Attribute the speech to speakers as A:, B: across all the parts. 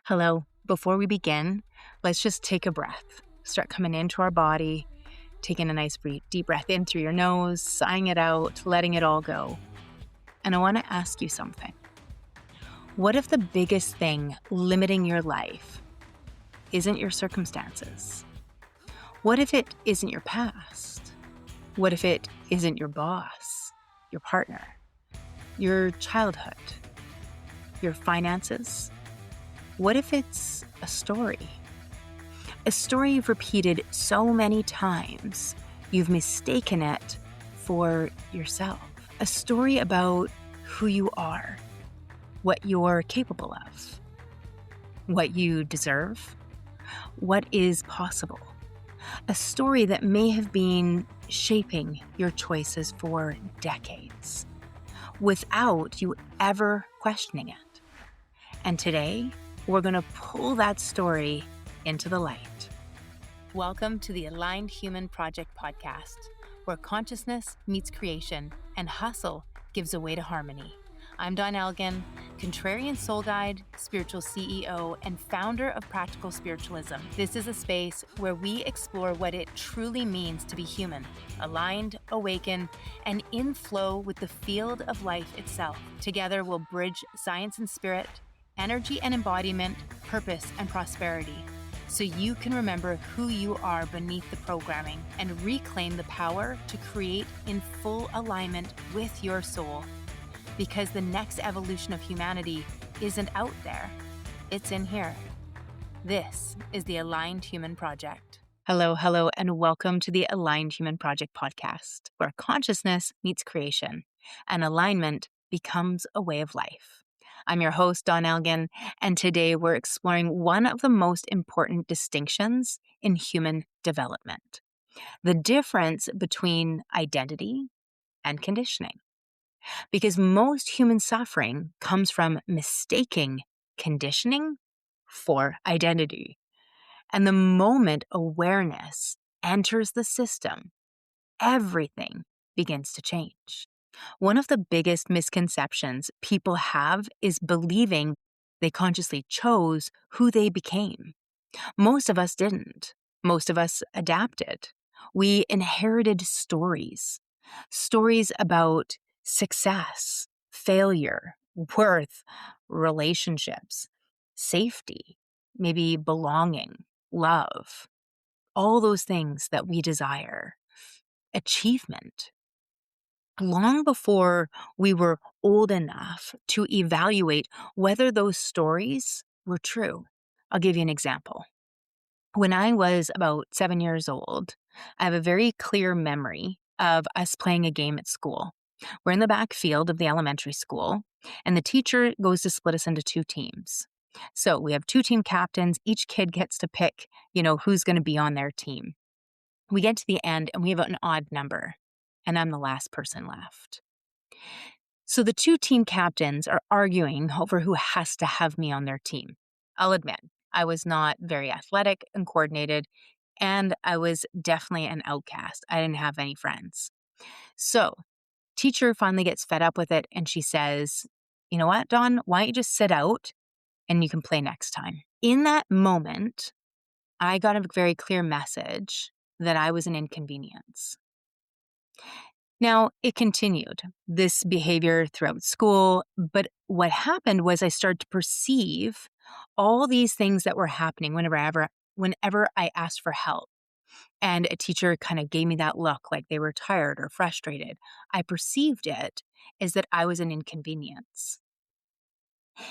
A: Hello. Before we begin, let's just take a breath. Start coming into our body, taking a nice deep breath in through your nose, sighing it out, letting it all go. And I want to ask you something. What if the biggest thing limiting your life isn't your circumstances? What if it isn't your past? What if it isn't your boss, your partner, your childhood, your finances? What if it's a story? A story you've repeated so many times, you've mistaken it for yourself. A story about who you are, what you're capable of, what you deserve, what is possible. A story that may have been shaping your choices for decades, without you ever questioning it. And today, we're going to pull that story into the light. Welcome to the Aligned Human Project podcast, where consciousness meets creation and hustle gives way to harmony. I'm Dawn Elgin, contrarian soul guide, spiritual CEO, and founder of Practical Spiritualism. This is a space where we explore what it truly means to be human, aligned, awakened, and in flow with the field of life itself. Together, we'll bridge science and spirit, energy and embodiment, purpose and prosperity, so you can remember who you are beneath the programming and reclaim the power to create in full alignment with your soul. Because the next evolution of humanity isn't out there, it's in here. This is the Aligned Human Project. Hello, and welcome to the Aligned Human Project podcast, where consciousness meets creation and alignment becomes a way of life. I'm your host, Dawn Elgin, and today we're exploring one of the most important distinctions in human development: the difference between identity and conditioning. Because most human suffering comes from mistaking conditioning for identity. And the moment awareness enters the system, everything begins to change. One of the biggest misconceptions people have is believing they consciously chose who they became. Most of us didn't. Most of us adapted. We inherited stories about success, failure, worth, relationships, safety, maybe belonging, love, all those things that we desire, achievement. Long before we were old enough to evaluate whether those stories were true. I'll give you an example. When I was about 7 years old, I have a very clear memory of us playing a game at school. We're in the back field of the elementary school, and the teacher goes to split us into two teams. So we have two team captains. Each kid gets to pick, who's going to be on their team. We get to the end, and we have an odd number, and I'm the last person left. So the two team captains are arguing over who has to have me on their team. I'll admit, I was not very athletic and coordinated, and I was definitely an outcast. I didn't have any friends. So teacher finally gets fed up with it, and she says, "You know what, Dawn, why don't you just sit out and you can play next time?" In that moment, I got a very clear message that I was an inconvenience. Now, it continued, this behavior throughout school, but what happened was I started to perceive all these things that were happening whenever I asked for help. And a teacher kind of gave me that look like they were tired or frustrated. I perceived it as that I was an inconvenience.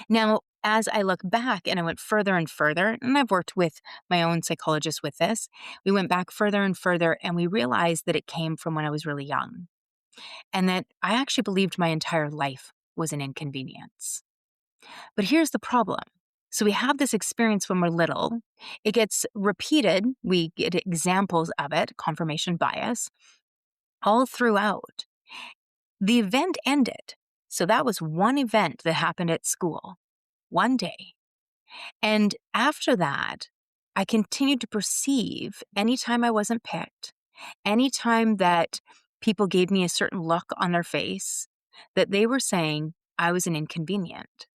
A: Now, as I look back and I went further and further, and I've worked with my own psychologist with this, we went back further and further, and we realized that it came from when I was really young. And that I actually believed my entire life was an inconvenience. But here's the problem. So we have this experience when we're little. It gets repeated. We get examples of it, confirmation bias, all throughout. The event ended. So that was one event that happened at school, one day. And after that, I continued to perceive anytime I wasn't picked, anytime that people gave me a certain look on their face, that they were saying I was an inconvenient.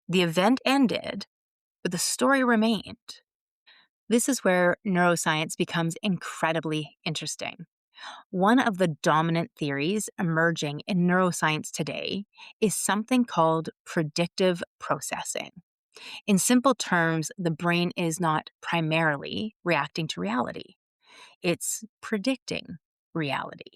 A: The event ended, but the story remained. This is where neuroscience becomes incredibly interesting. One of the dominant theories emerging in neuroscience today is something called predictive processing. In simple terms, the brain is not primarily reacting to reality, it's predicting reality.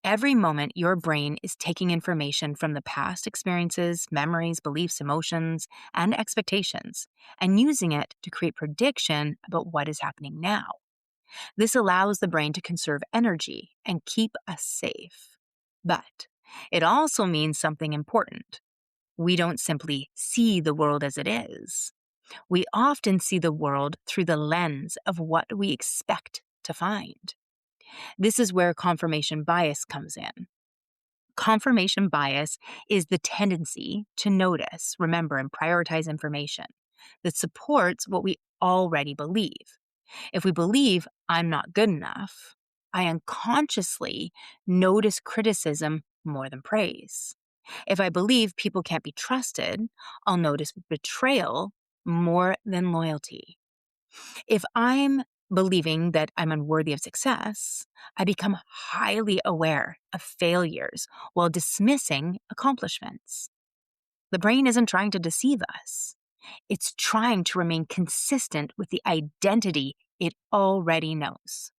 A: Every moment, your brain is taking information from the past experiences, memories, beliefs, emotions, and expectations, and using it to create prediction about what is happening now. This allows the brain to conserve energy and keep us safe. But it also means something important. We don't simply see the world as it is. We often see the world through the lens of what we expect to find. This is where confirmation bias comes in. Confirmation bias is the tendency to notice, remember, and prioritize information that supports what we already believe. If we believe I'm not good enough, I unconsciously notice criticism more than praise. If I believe people can't be trusted, I'll notice betrayal more than loyalty. If I'm believing that I'm unworthy of success, I become highly aware of failures while dismissing accomplishments. The brain isn't trying to deceive us. It's trying to remain consistent with the identity it already knows.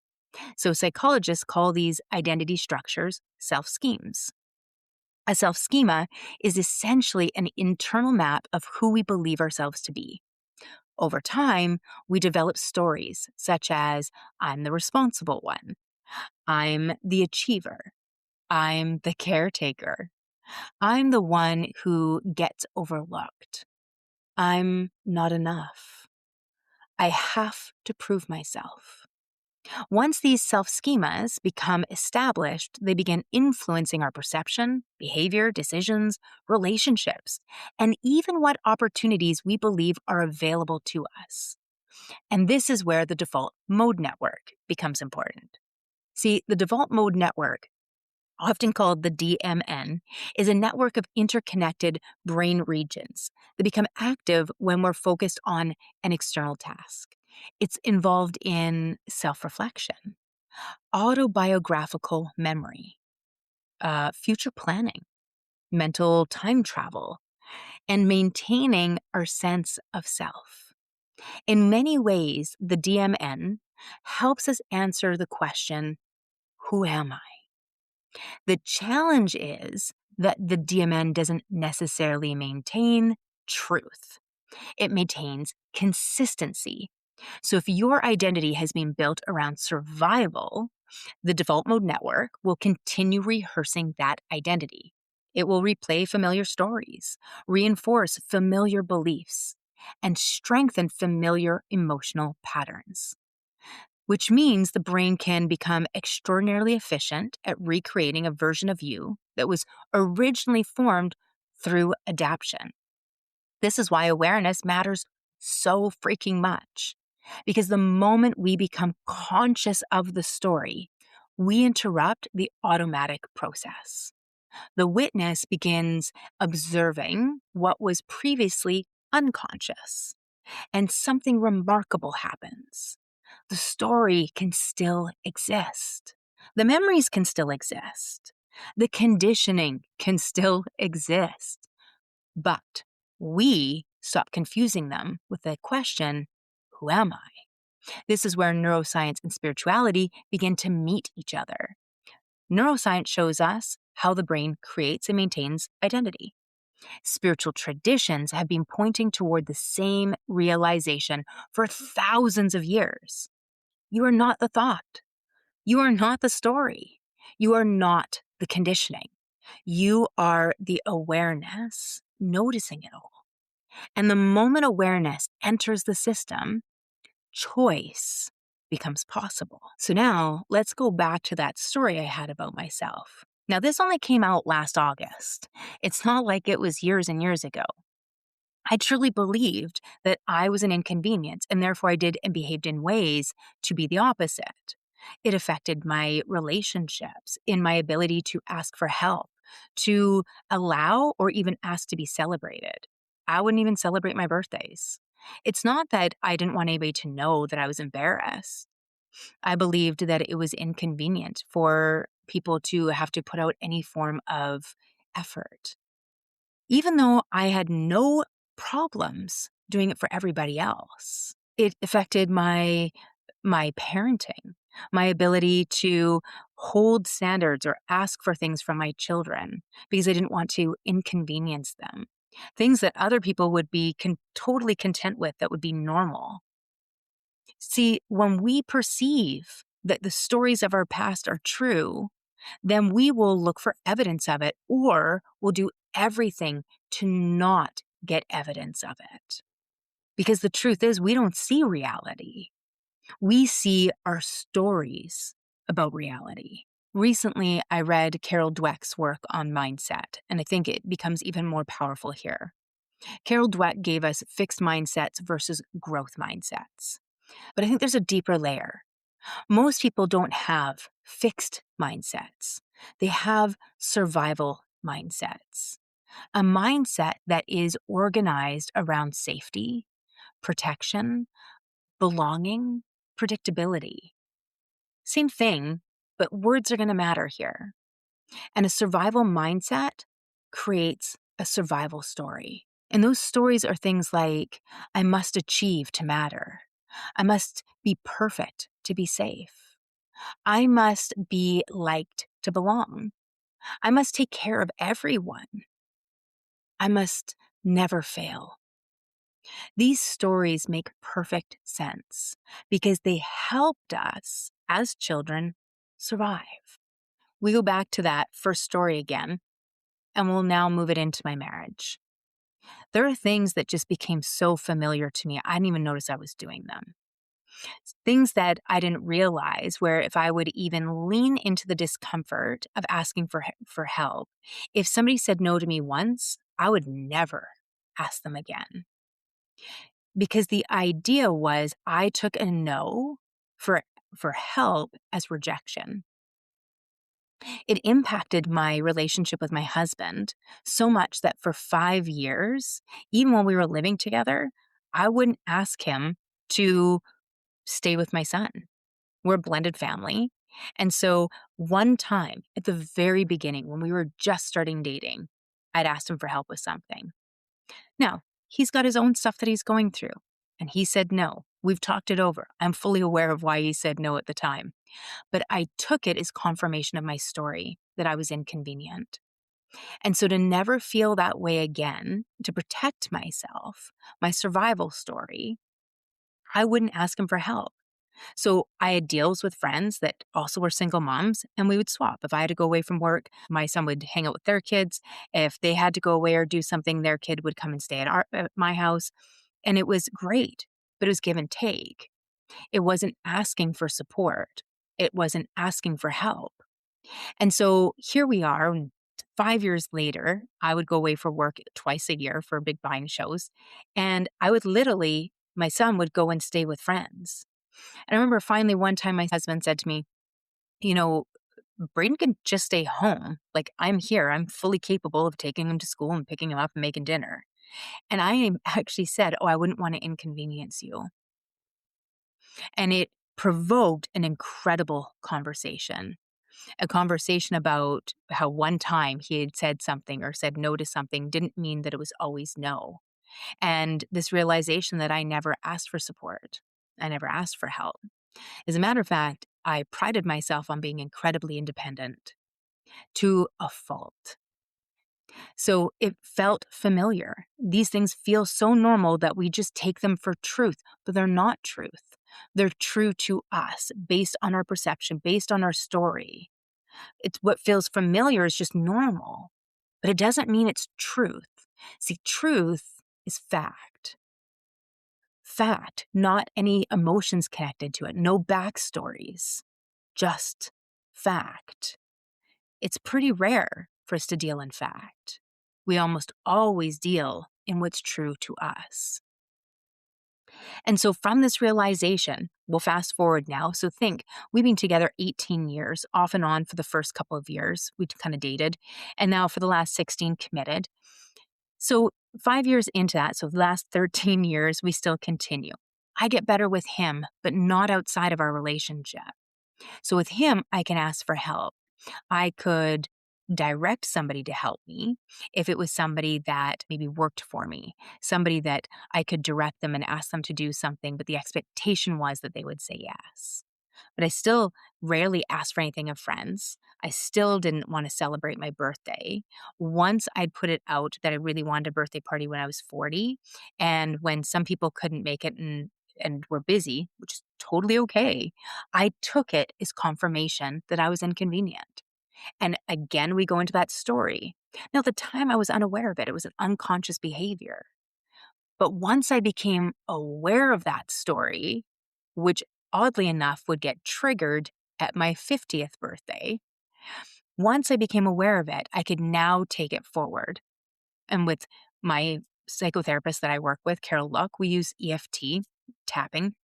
A: So psychologists call these identity structures self-schemes. A self-schema is essentially an internal map of who we believe ourselves to be. Over time, we develop stories such as, I'm the responsible one, I'm the achiever, I'm the caretaker, I'm the one who gets overlooked, I'm not enough, I have to prove myself. Once these self-schemas become established, they begin influencing our perception, behavior, decisions, relationships, and even what opportunities we believe are available to us. And this is where the default mode network becomes important. See, the default mode network, often called the DMN, is a network of interconnected brain regions that become active when we're focused on an external task. It's involved in self-reflection, autobiographical memory, future planning, mental time travel, and maintaining our sense of self. In many ways, the DMN helps us answer the question, who am I? The challenge is that the DMN doesn't necessarily maintain truth. It maintains consistency. So if your identity has been built around survival, the default mode network will continue rehearsing that identity. It will replay familiar stories, reinforce familiar beliefs, and strengthen familiar emotional patterns. Which means the brain can become extraordinarily efficient at recreating a version of you that was originally formed through adaptation. This is why awareness matters so freaking much. Because the moment we become conscious of the story, we interrupt the automatic process. The witness begins observing what was previously unconscious, and something remarkable happens. The story can still exist. The memories can still exist. The conditioning can still exist. But we stop confusing them with the question, who am I? This is where neuroscience and spirituality begin to meet each other. Neuroscience shows us how the brain creates and maintains identity. Spiritual traditions have been pointing toward the same realization for thousands of years. You are not the thought. You are not the story. You are not the conditioning. You are the awareness, noticing it all. And the moment awareness enters the system, choice becomes possible. So now let's go back to that story I had about myself. Now, this only came out last August. It's not like it was years and years ago. I truly believed that I was an inconvenience, and therefore I did and behaved in ways to be the opposite. It affected my relationships, in my ability to ask for help, to allow or even ask to be celebrated. I wouldn't even celebrate my birthdays. It's not that I didn't want anybody to know that I was embarrassed. I believed that it was inconvenient for people to have to put out any form of effort, even though I had no problems doing it for everybody else. It affected my parenting, my ability to hold standards or ask for things from my children because I didn't want to inconvenience them. Things that other people would be totally content with, that would be normal. See, when we perceive that the stories of our past are true, then we will look for evidence of it, or we'll do everything to not get evidence of it. Because the truth is, we don't see reality. We see our stories about reality. Recently, I read Carol Dweck's work on mindset, and I think it becomes even more powerful here. Carol Dweck gave us fixed mindsets versus growth mindsets. But I think there's a deeper layer. Most people don't have fixed mindsets. They have survival mindsets. A mindset that is organized around safety, protection, belonging, predictability. Same thing, but words are going to matter here. And a survival mindset creates a survival story. And those stories are things like, I must achieve to matter. I must be perfect to be safe. I must be liked to belong. I must take care of everyone. I must never fail. These stories make perfect sense because they helped us as children survive. We go back to that first story again, and we'll now move it into my marriage. There are things that just became so familiar to me, I didn't even notice I was doing them. Things that I didn't realize, where if I would even lean into the discomfort of asking for help, if somebody said no to me once, I would never ask them again. Because the idea was I took a no for help as rejection. It impacted my relationship with my husband so much that for 5 years, even when we were living together, I wouldn't ask him to stay with my son. We're a blended family. And so one time at the very beginning, when we were just starting dating, I'd asked him for help with something. Now, he's got his own stuff that he's going through, and he said no. We've talked it over. I'm fully aware of why he said no at the time. But I took it as confirmation of my story that I was inconvenient. And so to never feel that way again, to protect myself, my survival story, I wouldn't ask him for help. So I had deals with friends that also were single moms, and we would swap. If I had to go away from work, my son would hang out with their kids. If they had to go away or do something, their kid would come and stay at my house. And it was great, but it was give and take. It wasn't asking for support. It wasn't asking for help. And so here we are, 5 years later, I would go away for work twice a year for big buying shows. And I would literally, my son would go and stay with friends. And I remember finally one time my husband said to me, you know, Braden can just stay home. Like, I'm here. I'm fully capable of taking him to school and picking him up and making dinner. And I actually said, oh, I wouldn't want to inconvenience you. And it provoked an incredible conversation, a conversation about how one time he had said something or said no to something didn't mean that it was always no. And this realization that I never asked for support. I never asked for help. As a matter of fact, I prided myself on being incredibly independent to a fault. So it felt familiar. These things feel so normal that we just take them for truth, but they're not truth. They're true to us based on our perception, based on our story. It's what feels familiar is just normal, but it doesn't mean it's truth. See, truth is fact. Fact, not any emotions connected to it, no backstories, just fact. It's pretty rare for us to deal in fact. We almost always deal in what's true to us. And so from this realization, we'll fast forward now. So think, we've been together 18 years, off and on for the first couple of years. We kind of dated. And now for the last 16, committed. So 5 years into that, so the last 13 years, we still continue. I get better with him, but not outside of our relationship. So with him, I can ask for help. I could direct somebody to help me if it was somebody that maybe worked for me, somebody that I could direct them and ask them to do something, but the expectation was that they would say yes. But I still rarely asked for anything of friends. I still didn't want to celebrate my birthday. Once I'd put it out that I really wanted a birthday party when I was 40, and when some people couldn't make it and were busy, which is totally okay, I took it as confirmation that I was inconvenient. And again, we go into that story. Now, at the time, I was unaware of it. It was an unconscious behavior. But once I became aware of that story, which oddly enough would get triggered at my 50th birthday, once I became aware of it, I could now take it forward. And with my psychotherapist that I work with, Carol Luck, we use EFT tapping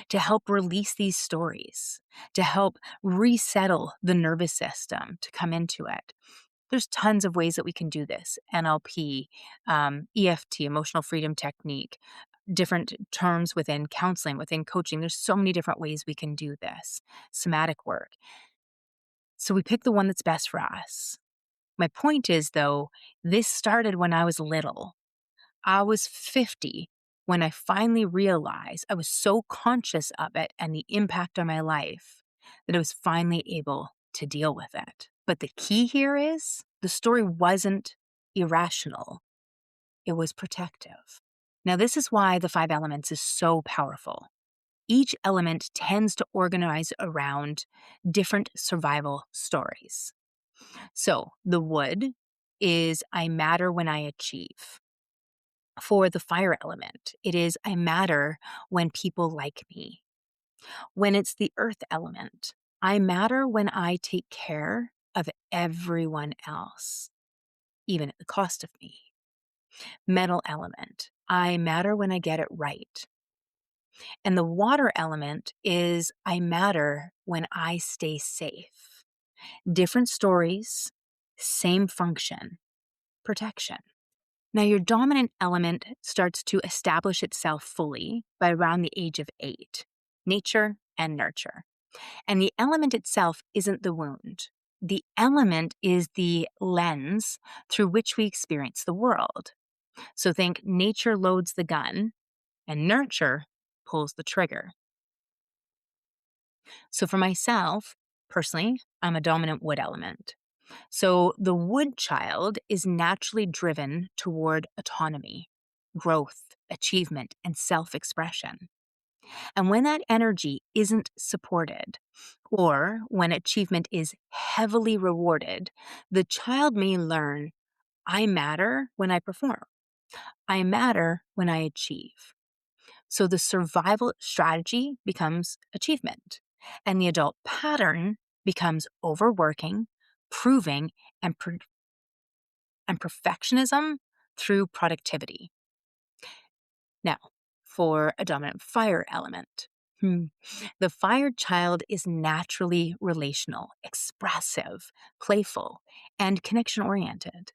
A: to help release these stories, to help resettle the nervous system to come into it. There's tons of ways that we can do this. NLP, EFT, emotional freedom technique, different terms within counseling, within coaching. There's so many different ways we can do this. Somatic work. So we pick the one that's best for us. My point is, though, this started when I was little. I was 50 when I finally realized I was so conscious of it and the impact on my life that I was finally able to deal with it. But the key here is the story wasn't irrational. It was protective. Now, this is why the 5 elements is so powerful. Each element tends to organize around different survival stories. So the wood is I matter when I achieve. For the fire element, it is I matter when people like me. When it's the earth element, I matter when I take care of everyone else, even at the cost of me. Metal element, I matter when I get it right. And the water element is I matter when I stay safe. Different stories, same function, protection. Now, your dominant element starts to establish itself fully by around the age of 8, nature and nurture. And the element itself isn't the wound. The element is the lens through which we experience the world. So think nature loads the gun and nurture pulls the trigger. So for myself, personally, I'm a dominant wood element. So the wood child is naturally driven toward autonomy, growth, achievement, and self-expression. And when that energy isn't supported, or when achievement is heavily rewarded, the child may learn, I matter when I perform. I matter when I achieve. So the survival strategy becomes achievement, and the adult pattern becomes overworking, proving, and perfectionism through productivity. Now, for a dominant fire element, the fire child is naturally relational, expressive, playful, and connection oriented.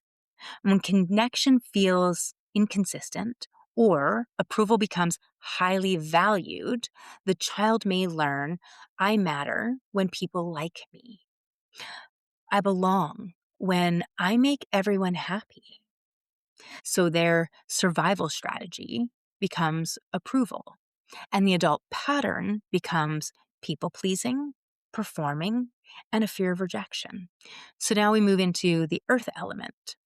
A: When connection feels inconsistent or approval becomes highly valued, the child may learn, I matter when people like me. I belong when I make everyone happy. So their survival strategy becomes approval, and the adult pattern becomes people pleasing, performing, and a fear of rejection. So now we move into the earth element.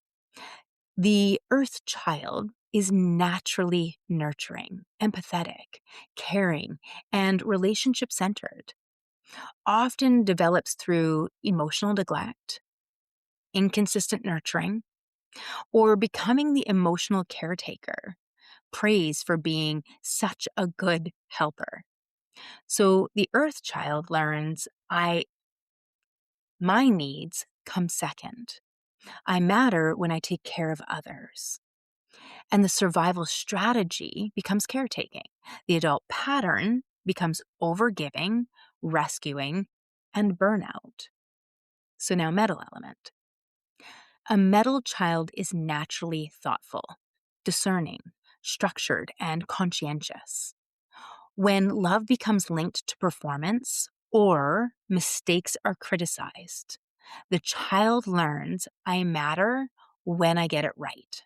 A: The earth child is naturally nurturing, empathetic, caring, and relationship centered, often develops through emotional neglect, inconsistent nurturing, or becoming the emotional caretaker, praised for being such a good helper. So the earth child learns, my needs come second. I matter when I take care of others. And the survival strategy becomes caretaking. The adult pattern becomes overgiving, rescuing, and burnout. So now metal element. A metal child is naturally thoughtful, discerning, structured, and conscientious. When love becomes linked to performance or mistakes are criticized, the child learns I matter when I get it right.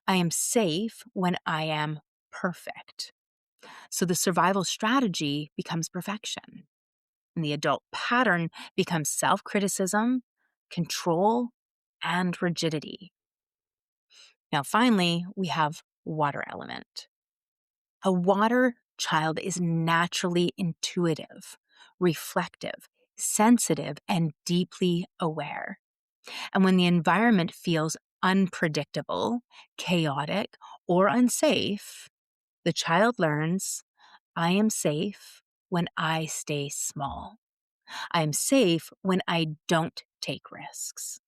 A: I am safe when I am perfect. So the survival strategy becomes perfection, and the adult pattern becomes self criticism, control, and rigidity. Now, finally, we have water element. A water child is naturally intuitive, reflective, sensitive, and deeply aware. And when the environment feels unpredictable, chaotic, or unsafe, the child learns I am safe when I stay small. I am safe when I don't take risks.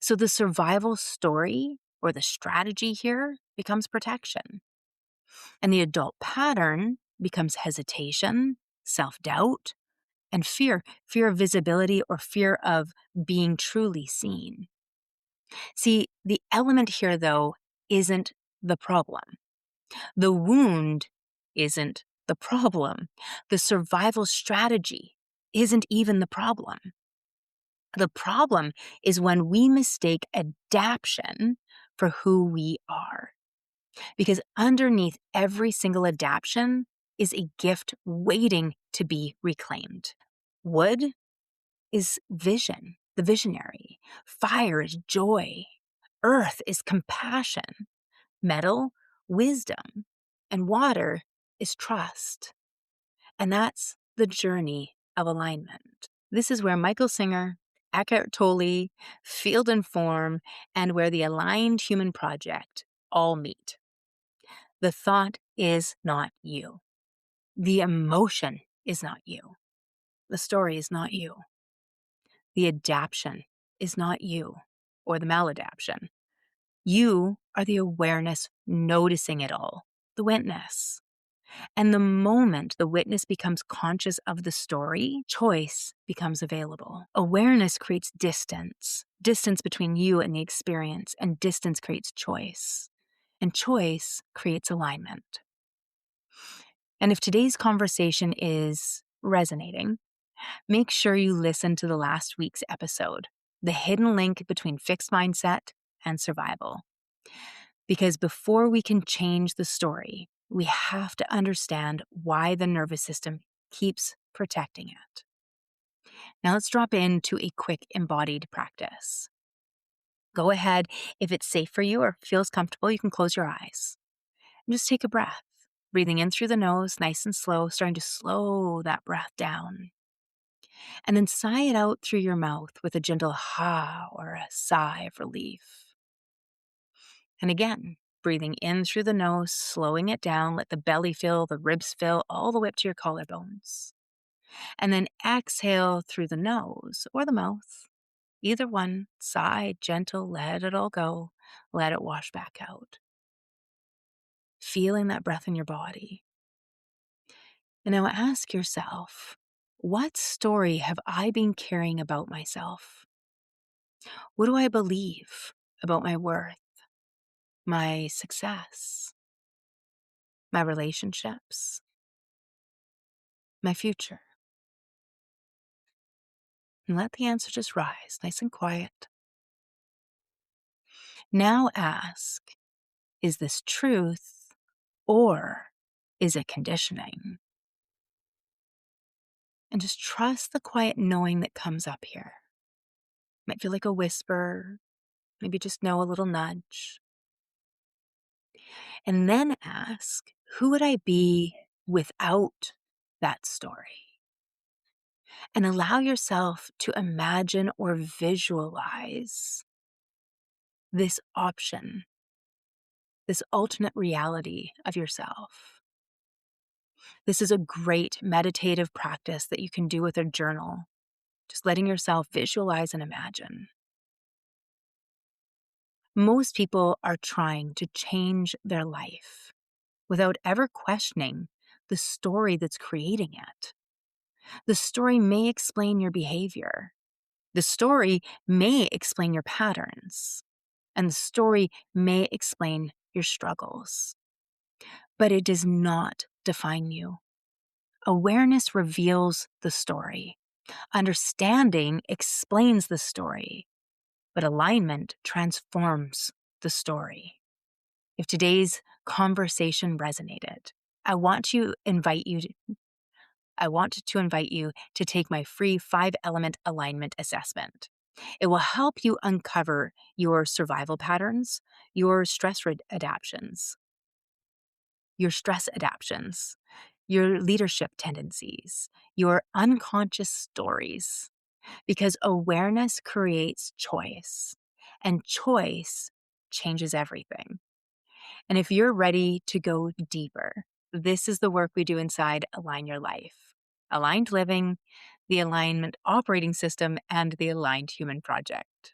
A: So the survival story or the strategy here becomes protection. And the adult pattern becomes hesitation, self-doubt, and fear of visibility or fear of being truly seen. See, the element here, though, isn't the problem. The wound isn't the problem. The survival strategy isn't even the problem. The problem is when we mistake adaptation for who we are. Because underneath every single adaptation is a gift waiting to be reclaimed. Wood is vision, the visionary. Fire is joy. Earth is compassion. Metal, wisdom. And water is trust. And that's the journey of alignment. This is where Michael Singer, Eckhart Tolle, Field and Form, and where the Aligned Human Project all meet. The thought is not you. The emotion is not you. The story is not you. The adaptation is not you or the maladaptation. You are the awareness noticing it all, the witness. And the moment the witness becomes conscious of the story, choice becomes available. Awareness creates distance between you and the experience, and distance creates choice. And choice creates alignment. And if today's conversation is resonating, make sure you listen to the last week's episode, The Hidden Link Between Fixed Mindset and Survival. Because before we can change the story, we have to understand why the nervous system keeps protecting it. Now let's drop into a quick embodied practice. Go ahead, if it's safe for you or feels comfortable, you can close your eyes. And just take a breath, breathing in through the nose, nice and slow, starting to slow that breath down. And then sigh it out through your mouth with a gentle ha or a sigh of relief. And again, breathing in through the nose, slowing it down, let the belly fill, the ribs fill, all the way up to your collarbones. And then exhale through the nose or the mouth. Either one, sigh, gentle, let it all go, let it wash back out. Feeling that breath in your body. And now ask yourself, what story have I been carrying about myself? What do I believe about my worth, my success, my relationships, my future? And let the answer just rise, nice and quiet. Now ask, is this truth or is it conditioning? And just trust the quiet knowing that comes up here. Might feel like a whisper, maybe just know a little nudge. And then ask, who would I be without that story? And allow yourself to imagine or visualize this option, this alternate reality of yourself. This is a great meditative practice that you can do with a journal, just letting yourself visualize and imagine. Most people are trying to change their life without ever questioning the story that's creating it. The story may explain your behavior, The story may explain your patterns, and the story may explain your struggles, but it does not define you. Awareness reveals the story. Understanding explains the story, but alignment transforms the story. If today's conversation resonated, I want to invite you to take my free 5-element alignment assessment. It will help you uncover your survival patterns, your stress adaptations, your leadership tendencies, your unconscious stories, because awareness creates choice, and choice changes everything. And if you're ready to go deeper, this is the work we do inside Align Your Life. Aligned Living, the Alignment Operating System, and the Aligned Human Project.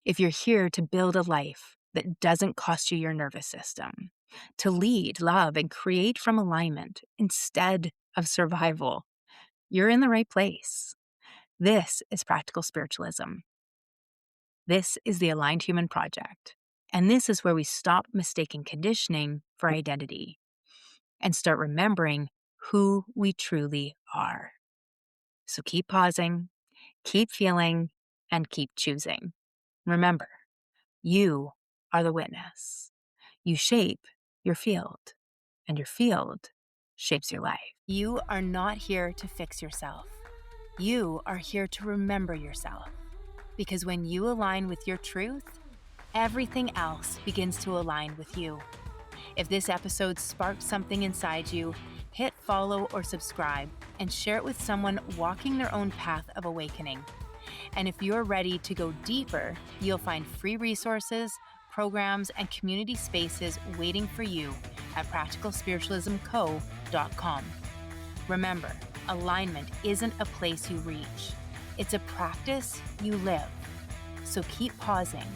A: If you're here to build a life that doesn't cost you your nervous system, to lead, love, and create from alignment instead of survival, you're in the right place. This is Practical Spiritualism. This is the Aligned Human Project. And this is where we stop mistaking conditioning for identity and start remembering who we truly are. So keep pausing, keep feeling, and keep choosing. Remember, you are the witness. You shape your field, and your field shapes your life. You are not here to fix yourself. You are here to remember yourself. Because when you align with your truth, everything else begins to align with you. If this episode sparked something inside you, hit follow or subscribe and share it with someone walking their own path of awakening. And if you're ready to go deeper, you'll find free resources, programs, and community spaces waiting for you at practicalspiritualismco.com. Remember, alignment isn't a place you reach. It's a practice you live. So keep pausing,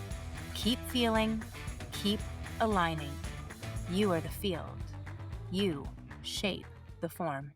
A: keep feeling, keep aligning. You are the field. You shape the form.